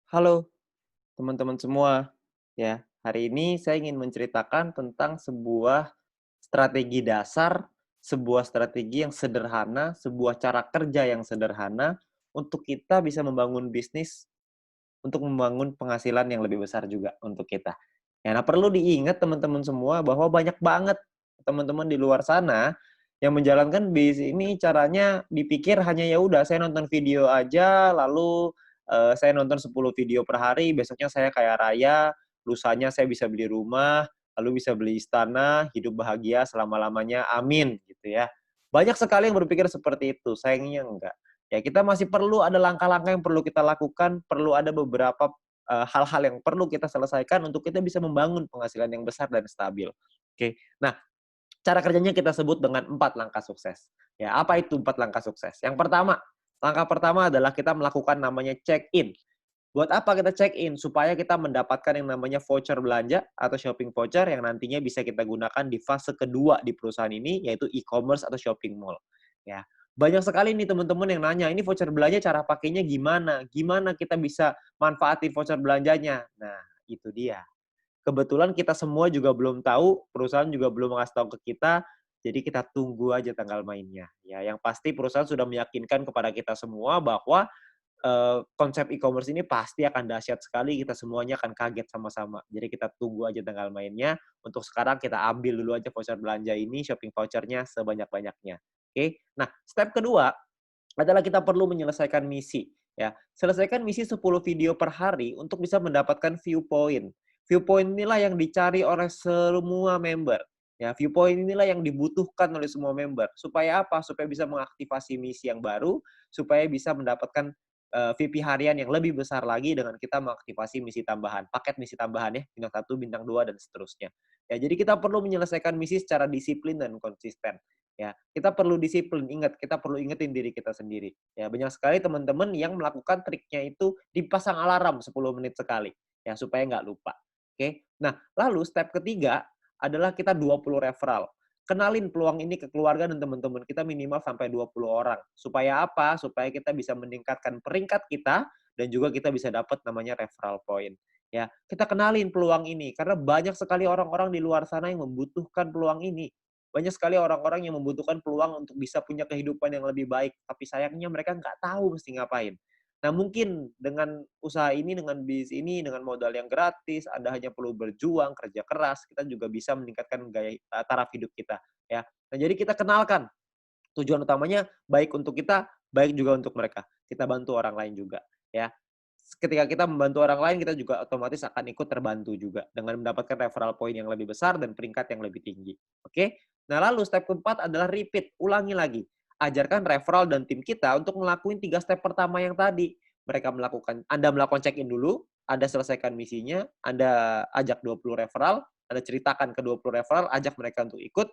Halo teman-teman semua, ya. Hari ini saya ingin menceritakan tentang sebuah strategi dasar, sebuah strategi yang sederhana, sebuah cara kerja yang sederhana untuk kita bisa membangun bisnis, untuk membangun penghasilan yang lebih besar juga untuk kita. Ya, nah perlu diingat teman-teman semua bahwa banyak banget teman-teman di luar sana yang menjalankan bisnis ini caranya dipikir hanya ya udah saya nonton video aja lalu, saya nonton 10 video per hari, besoknya saya kaya raya, lusanya saya bisa beli rumah, lalu bisa beli istana, hidup bahagia selama-lamanya, amin, gitu ya. Banyak sekali yang berpikir seperti itu, sayangnya enggak. Ya kita masih perlu ada langkah-langkah yang perlu kita lakukan, perlu ada beberapa, hal-hal yang perlu kita selesaikan untuk kita bisa membangun penghasilan yang besar dan stabil. Oke. Nah, cara kerjanya kita sebut dengan 4 langkah sukses. Ya, apa itu 4 langkah sukses? Yang pertama, langkah pertama adalah kita melakukan namanya check-in. Buat apa kita check-in? Supaya kita mendapatkan yang namanya voucher belanja atau shopping voucher yang nantinya bisa kita gunakan di fase kedua di perusahaan ini, yaitu e-commerce atau shopping mall. Ya, banyak sekali nih teman-teman yang nanya, "Ini voucher belanja cara pakainya gimana? Gimana kita bisa manfaatin voucher belanjanya?" Nah, itu dia. Kebetulan kita semua juga belum tahu, perusahaan juga belum ngasih tahu ke kita, jadi kita tunggu aja tanggal mainnya. Ya, yang pasti perusahaan sudah meyakinkan kepada kita semua bahwa konsep e-commerce ini pasti akan dahsyat sekali, kita semuanya akan kaget sama-sama. Jadi kita tunggu aja tanggal mainnya, untuk sekarang kita ambil dulu aja voucher belanja ini, shopping voucher-nya sebanyak-banyaknya, oke. Nah, step kedua adalah kita perlu menyelesaikan misi, ya. Selesaikan misi 10 video per hari untuk bisa mendapatkan view point. View point inilah yang dicari oleh semua member, ya. View point inilah yang dibutuhkan oleh semua member. Supaya apa? Supaya bisa mengaktifasi misi yang baru, supaya bisa mendapatkan VP harian yang lebih besar lagi dengan kita mengaktifasi misi tambahan, paket misi tambahan ya, bintang 1, bintang 2 dan seterusnya. Ya, jadi kita perlu menyelesaikan misi secara disiplin dan konsisten. Ya, kita perlu disiplin, ingat, kita perlu ingetin diri kita sendiri. Ya, banyak sekali teman-teman yang melakukan triknya itu dipasang alarm 10 menit sekali, ya, supaya nggak lupa. Oke. Nah, lalu step ketiga adalah kita 20 referral. Kenalin peluang ini ke keluarga dan teman-teman kita minimal sampai 20 orang. Supaya apa? Supaya kita bisa meningkatkan peringkat kita dan juga kita bisa dapat namanya referral point. Ya, kita kenalin peluang ini karena banyak sekali orang-orang di luar sana yang membutuhkan peluang ini. Banyak sekali orang-orang yang membutuhkan peluang untuk bisa punya kehidupan yang lebih baik, tapi sayangnya mereka nggak tahu mesti ngapain. Nah, mungkin dengan usaha ini, dengan bisnis ini, dengan modal yang gratis, Anda hanya perlu berjuang, kerja keras, kita juga bisa meningkatkan taraf hidup kita, ya. Nah, jadi kita kenalkan tujuan utamanya baik untuk kita, baik juga untuk mereka. Kita bantu orang lain juga, ya. Ketika kita membantu orang lain, kita juga otomatis akan ikut terbantu juga dengan mendapatkan referral point yang lebih besar dan peringkat yang lebih tinggi. Oke? Nah, lalu step keempat adalah repeat, ulangi lagi. Ajarkan referral dan tim kita untuk ngelakuin 3 step pertama yang tadi. Anda melakukan check-in dulu, Anda selesaikan misinya, Anda ajak 20 referral, Anda ceritakan ke 20 referral, ajak mereka untuk ikut,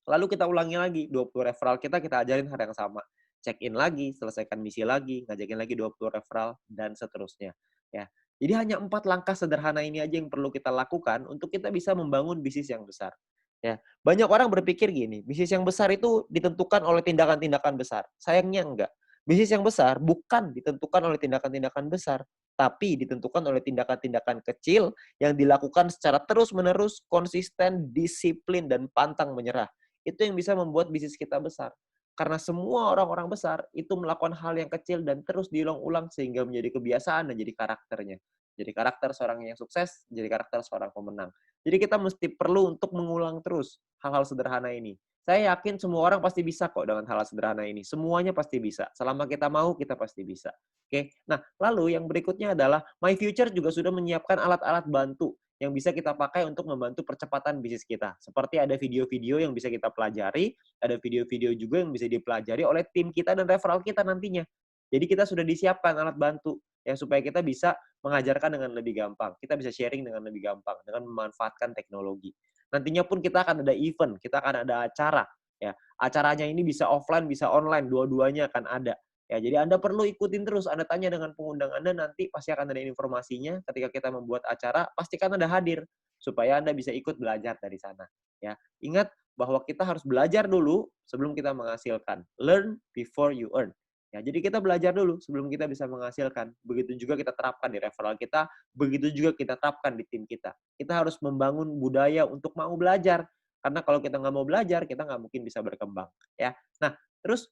lalu kita ulangi lagi, 20 referral kita ajarin hal yang sama. Check-in lagi, selesaikan misi lagi, ngajakin lagi 20 referral, dan seterusnya. Ya. Jadi hanya 4 langkah sederhana ini aja yang perlu kita lakukan untuk kita bisa membangun bisnis yang besar. Ya. Banyak orang berpikir gini, bisnis yang besar itu ditentukan oleh tindakan-tindakan besar. Sayangnya enggak. Bisnis yang besar bukan ditentukan oleh tindakan-tindakan besar, tapi ditentukan oleh tindakan-tindakan kecil yang dilakukan secara terus-menerus, konsisten, disiplin, dan pantang menyerah. Itu yang bisa membuat bisnis kita besar. Karena semua orang-orang besar itu melakukan hal yang kecil dan terus diulang-ulang sehingga menjadi kebiasaan dan jadi karakternya. Jadi karakter seorang yang sukses, jadi karakter seorang pemenang. Jadi kita mesti perlu untuk mengulang terus hal-hal sederhana ini. Saya yakin semua orang pasti bisa kok dengan hal-hal sederhana ini. Semuanya pasti bisa. Selama kita mau, kita pasti bisa. Oke. Nah, lalu yang berikutnya adalah My Future juga sudah menyiapkan alat-alat bantu yang bisa kita pakai untuk membantu percepatan bisnis kita. Seperti ada video-video yang bisa kita pelajari, ada video-video juga yang bisa dipelajari oleh tim kita dan referral kita nantinya. Jadi kita sudah disiapkan alat bantu ya supaya kita bisa mengajarkan dengan lebih gampang. Kita bisa sharing dengan lebih gampang dengan memanfaatkan teknologi. Nantinya pun kita akan ada event, kita akan ada acara ya. Acaranya ini bisa offline, bisa online, dua-duanya akan ada. Ya, jadi Anda perlu ikutin terus, Anda tanya dengan pengundang Anda, nanti pasti akan ada informasinya ketika kita membuat acara, pastikan Anda hadir, supaya Anda bisa ikut belajar dari sana. Ya, ingat bahwa kita harus belajar dulu sebelum kita menghasilkan. Learn before you earn. Ya, jadi kita belajar dulu sebelum kita bisa menghasilkan. Begitu juga kita terapkan di referral kita, begitu juga kita terapkan di tim kita. Kita harus membangun budaya untuk mau belajar. Karena kalau kita nggak mau belajar, kita nggak mungkin bisa berkembang. Ya. Nah, terus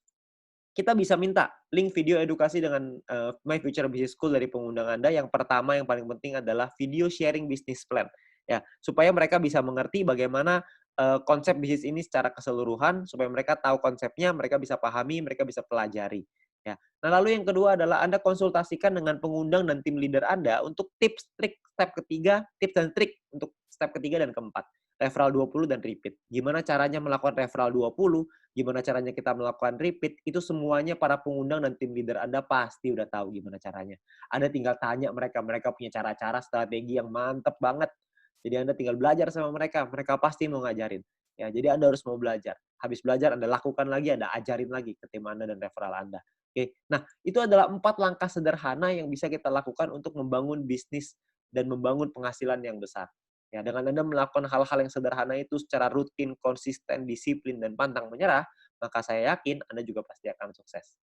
kita bisa minta link video edukasi dengan My Future Business School dari pengundang Anda. Yang pertama, yang paling penting adalah video sharing business plan. Ya, supaya mereka bisa mengerti bagaimana konsep bisnis ini secara keseluruhan, supaya mereka tahu konsepnya, mereka bisa pahami, mereka bisa pelajari. Ya. Nah, lalu yang kedua adalah Anda konsultasikan dengan pengundang dan tim leader Anda untuk tips, trik, step ketiga, tips dan trik untuk step ketiga dan keempat. Referral 20 dan repeat. Gimana caranya melakukan referral 20, gimana caranya kita melakukan repeat, itu semuanya para pengundang dan tim leader Anda pasti udah tahu gimana caranya. Anda tinggal tanya mereka, mereka punya cara-cara strategi yang mantep banget. Jadi Anda tinggal belajar sama mereka, mereka pasti mau ngajarin. Ya, jadi Anda harus mau belajar. Habis belajar Anda lakukan lagi, Anda ajarin lagi ke tim Anda dan referral Anda. Oke. Nah, itu adalah 4 langkah sederhana yang bisa kita lakukan untuk membangun bisnis dan membangun penghasilan yang besar. Ya, dengan Anda melakukan hal-hal yang sederhana itu secara rutin, konsisten, disiplin, dan pantang menyerah, maka saya yakin Anda juga pasti akan sukses.